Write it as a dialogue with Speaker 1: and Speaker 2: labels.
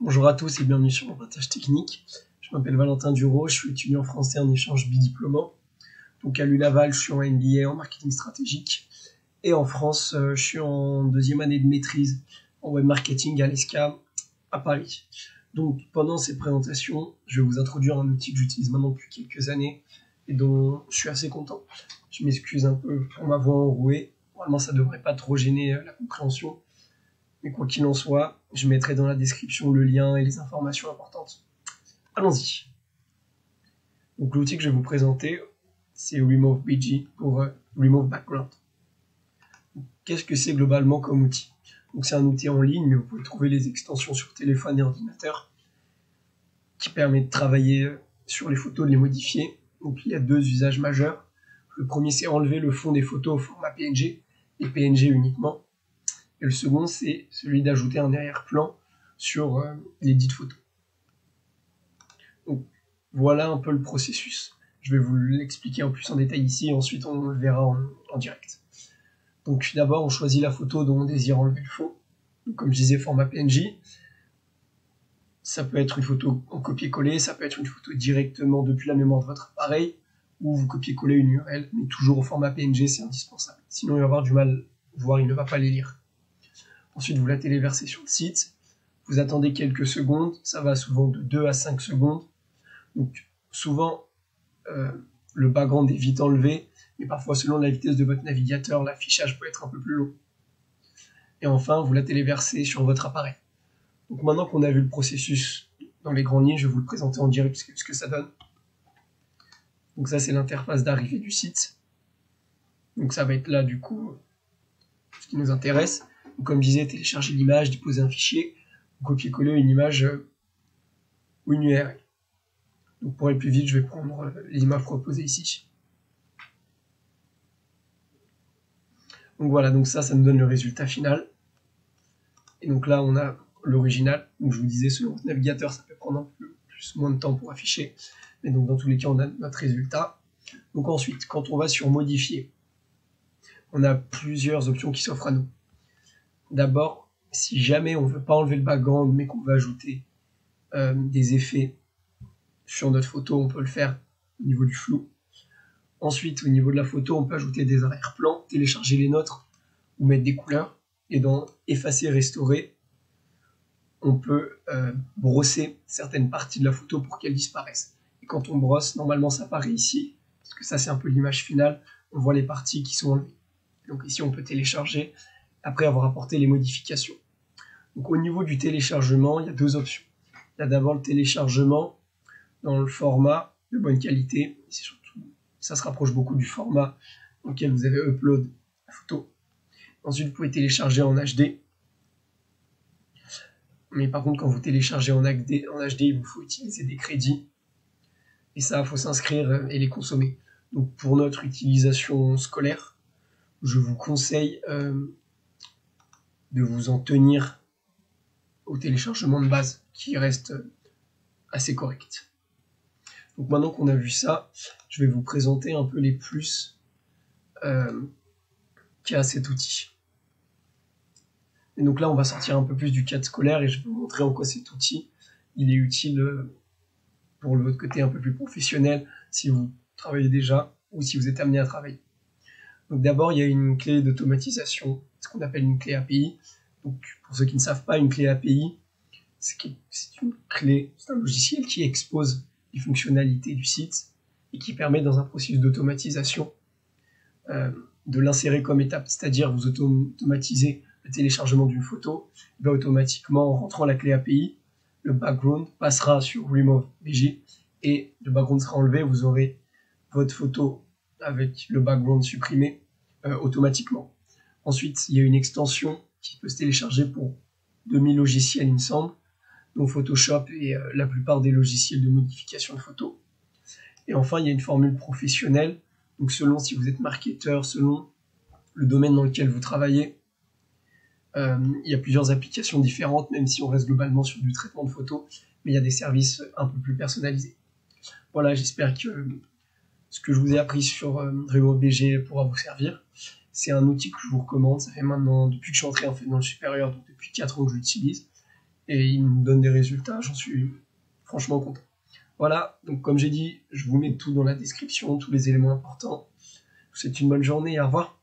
Speaker 1: Bonjour à tous et bienvenue sur mon partage technique. Je m'appelle Valentin Duro, je suis étudiant français en échange bidiplômant. Donc à l'ULaval, je suis en MBA en marketing stratégique. Et en France, je suis en deuxième année de maîtrise en web marketing à l'ESCA à Paris. Donc pendant cette présentation, je vais vous introduire un outil que j'utilise maintenant depuis quelques années et dont je suis assez content. Je m'excuse un peu pour ma voix enrouée. Normalement, ça ne devrait pas trop gêner la compréhension. Mais quoi qu'il en soit, je mettrai dans la description le lien et les informations importantes. Allons-y. Donc l'outil que je vais vous présenter, c'est RemoveBG pour Remove Background. Qu'est-ce que c'est globalement comme outil? Donc c'est un outil en ligne, mais vous pouvez trouver les extensions sur téléphone et ordinateur qui permet de travailler sur les photos, de les modifier. Donc il y a deux usages majeurs. Le premier, c'est enlever le fond des photos au format PNG, et PNG uniquement. Et le second, c'est celui d'ajouter un arrière-plan sur les dites photos. Donc, voilà un peu le processus. Je vais vous l'expliquer en plus en détail ici, et ensuite on le verra en direct. Donc d'abord, on choisit la photo dont on désire enlever le fond. Donc, comme je disais, format PNG. Ça peut être une photo en copier-coller, ça peut être une photo directement depuis la mémoire de votre appareil, ou vous copiez-coller une URL, mais toujours au format PNG, c'est indispensable. Sinon, il va avoir du mal, voire il ne va pas les lire. Ensuite, vous la téléversez sur le site. Vous attendez quelques secondes. Ça va souvent de 2 à 5 secondes. Donc, souvent, le background est vite enlevé. Mais parfois, selon la vitesse de votre navigateur, l'affichage peut être un peu plus long. Et enfin, vous la téléversez sur votre appareil. Donc, maintenant qu'on a vu le processus dans les grandes lignes, je vais vous le présenter en direct ce que ça donne. Donc, ça, c'est l'interface d'arrivée du site. Donc, ça va être là, du coup, ce qui nous intéresse. Donc, comme je disais, télécharger l'image, déposer un fichier, copier-coller une image ou une URL. Donc pour aller plus vite, je vais prendre l'image proposée ici. Donc voilà, donc ça nous donne le résultat final. Et donc là, on a l'original. Donc je vous disais, selon votre navigateur, ça peut prendre un peu plus ou moins de temps pour afficher. Mais donc dans tous les cas, on a notre résultat. Donc ensuite, quand on va sur modifier, on a plusieurs options qui s'offrent à nous. D'abord, si jamais on ne veut pas enlever le background, mais qu'on veut ajouter des effets sur notre photo, on peut le faire au niveau du flou. Ensuite, au niveau de la photo, on peut ajouter des arrière-plans, télécharger les nôtres ou mettre des couleurs. Et dans effacer, restaurer, on peut brosser certaines parties de la photo pour qu'elles disparaissent. Et quand on brosse, normalement ça apparaît ici, parce que ça c'est un peu l'image finale, on voit les parties qui sont enlevées. Donc ici on peut télécharger après avoir apporté les modifications. Donc au niveau du téléchargement, il y a deux options. Il y a d'abord le téléchargement dans le format de bonne qualité. C'est surtout, ça se rapproche beaucoup du format dans lequel vous avez upload la photo. Ensuite, vous pouvez télécharger en HD. Mais par contre, quand vous téléchargez en HD, il vous faut utiliser des crédits. Et ça, il faut s'inscrire et les consommer. Donc pour notre utilisation scolaire, je vous conseille de vous en tenir au téléchargement de base, qui reste assez correct. Donc maintenant qu'on a vu ça, je vais vous présenter un peu les plus qu'a cet outil. Et donc là, on va sortir un peu plus du cadre scolaire et je vais vous montrer en quoi cet outil il est utile pour votre côté un peu plus professionnel, si vous travaillez déjà ou si vous êtes amené à travailler. Donc d'abord, il y a une clé d'automatisation, ce qu'on appelle une clé API. Donc pour ceux qui ne savent pas, une clé API, c'est une clé, c'est un logiciel qui expose les fonctionnalités du site et qui permet dans un processus d'automatisation de l'insérer comme étape, c'est-à-dire vous automatisez le téléchargement d'une photo, et automatiquement en rentrant la clé API, le background passera sur RemoveBG et le background sera enlevé, vous aurez votre photo avec le background supprimé automatiquement. Ensuite, il y a une extension qui peut se télécharger pour 2000 logiciels, il me semble, dont Photoshop et la plupart des logiciels de modification de photos. Et enfin, il y a une formule professionnelle, donc selon si vous êtes marketeur, selon le domaine dans lequel vous travaillez, il y a plusieurs applications différentes, même si on reste globalement sur du traitement de photos, mais il y a des services un peu plus personnalisés. Voilà, j'espère que ce que je vous ai appris sur RemoveBG pourra vous servir. C'est un outil que je vous recommande, ça fait maintenant, depuis que je suis entré en fait dans le supérieur, donc depuis 4 ans que je l'utilise,
Speaker 2: et il me donne des résultats, j'en suis franchement content. Voilà, donc comme j'ai dit, je vous mets tout dans la description, tous les éléments importants. Je vous souhaite une bonne journée, au revoir.